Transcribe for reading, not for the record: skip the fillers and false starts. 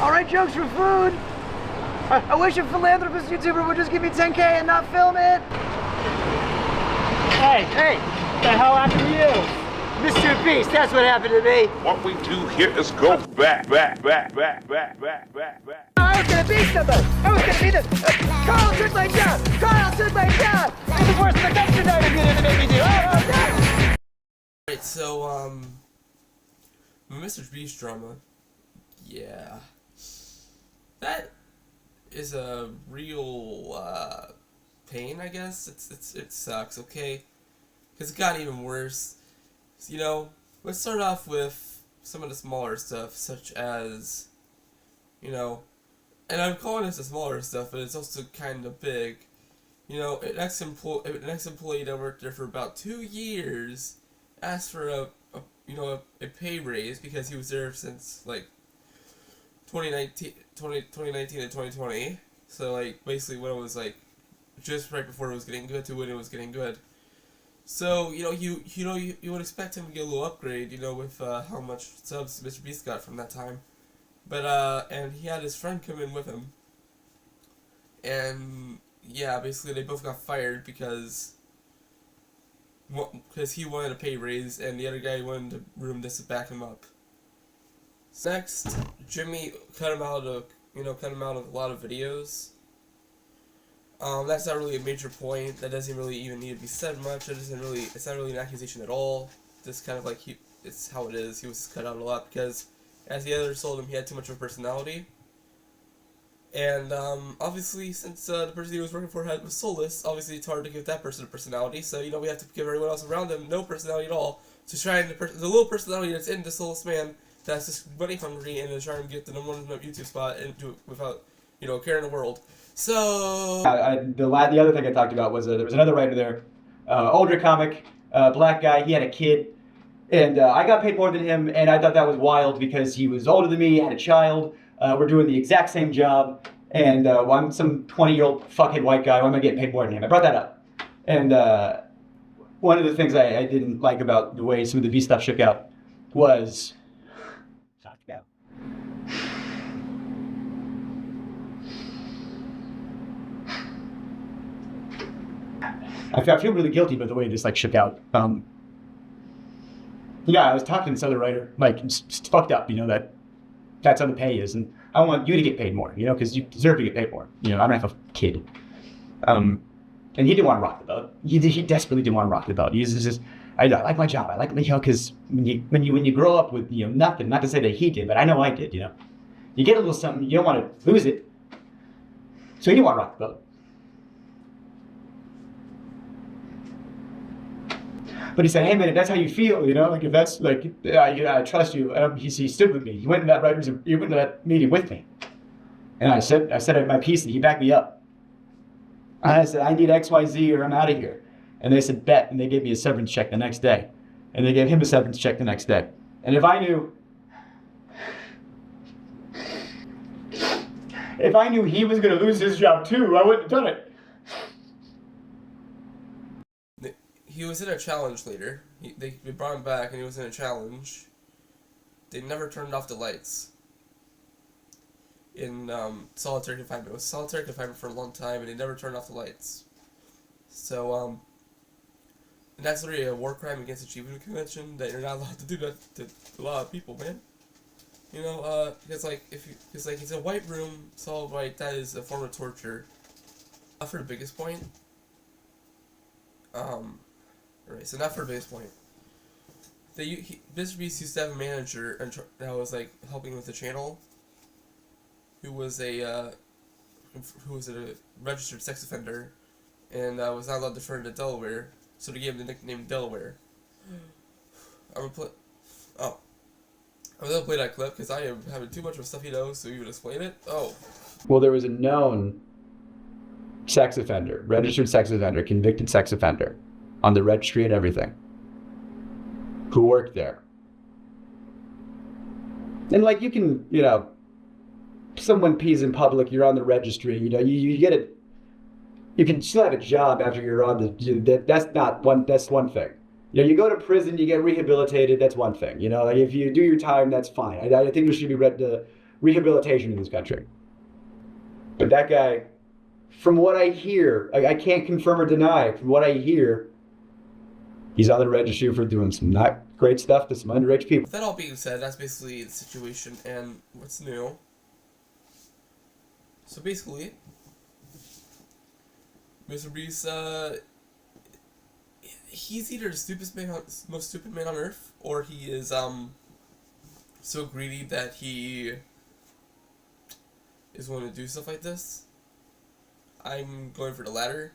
All right, jokes for food. I wish a philanthropist YouTuber would just give me 10K and not film it. Hey, what the hell happened to you? Mr. Beast, that's what happened to me. What we do here is go back. I was gonna be somebody. I was gonna be the... Carl took my job. Carl took my job. It's the worst the dumpster diving did to make me do. Oh, no. Alright, so, Mr. Beast drama. Yeah. That is a real, pain, I guess. It sucks, okay? Because it got even worse. You know, let's start off with some of the smaller stuff, such as, you know, and I'm calling this the smaller stuff, but it's also kind of big. You know, an ex-employee that worked there for about 2 years asked for a pay raise because he was there since, like, 2019 to 2020. So, like, basically when it was, like, just right before it was getting good to when it was getting good. So, you would expect him to get a little upgrade, you know, with how much subs Mr. Beast got from that time. But, and he had his friend come in with him. And, yeah, basically they both got fired because he wanted a pay raise and the other guy wanted the room just to back him up. So next, Jimmy cut him out of a lot of videos. That's not really a major point. That doesn't really even need to be said much. It's not really an accusation at all. Just kind of like it's how it is. He was cut out a lot because, as the others told him, he had too much of a personality. And obviously, since the person he was working for was soulless, obviously it's hard to give that person a personality. So we have to give everyone else around him no personality at all. To try and the little personality that's in the soulless man that's just money hungry and is trying to get the #1 YouTube spot and do it without a care in the world. So the other thing I talked about was there was another writer there, older comic, black guy. He had a kid, and I got paid more than him, and I thought that was wild because he was older than me, had a child. We're doing the exact same job, and I'm some 20-year-old fuckhead white guy. Why am I getting paid more than him? I brought that up, and one of the things I didn't like about the way some of the V stuff shook out was. I feel really guilty about the way this shook out. Yeah, I was talking to this other writer, it's fucked up, that's how the pay is, and I want you to get paid more, because you deserve to get paid more. I don't have a kid. And he didn't want to rock the boat. He desperately didn't want to rock the boat. He's just, I like my job. I like, because when you grow up with, nothing, not to say that he did, but I know I did, You get a little something, you don't want to lose it. So he didn't want to rock the boat. But he said, hey man, if that's how you feel, if that's I trust you. He stood with me. He went to that meeting with me. And I said my piece and he backed me up. I said, I need XYZ or I'm out of here. And they said, bet. And they gave me a severance check the next day. And they gave him a severance check the next day. And if I knew he was going to lose his job too, I wouldn't have done it. He was in a challenge later. They brought him back and he was in a challenge. They never turned off the lights. In solitary confinement. It was solitary confinement for a long time and they never turned off the lights. So, and that's literally a war crime against achievement convention that you're not allowed to do that to a lot of people, man. Because it's a white room, it's all white, that is a form of torture. Not for the biggest point. Right, so not for the biggest point. Mr. Beast used to have a manager that was helping with the channel, who was a registered sex offender, and was not allowed to return to Delaware, so they gave him the nickname Delaware. I'm gonna play that clip because I am having too much of stuff so you would explain it. Oh. Well, there was a known sex offender, registered sex offender, convicted sex offender, on the registry and everything, who worked there. And you can, someone pees in public, you're on the registry, you get it. You can still have a job after you're on that's one thing. You go to prison, you get rehabilitated, that's one thing. If you do your time, that's fine. I think there should be rehabilitation in this country. But that guy, from what I hear, I can't confirm or deny, from what I hear, he's on the registry for doing some not great stuff to some underage people. With that all being said, that's basically the situation and what's new. So basically, Mr. Beast, he's either the most stupid man on earth, or he is so greedy that he is willing to do stuff like this. I'm going for the latter.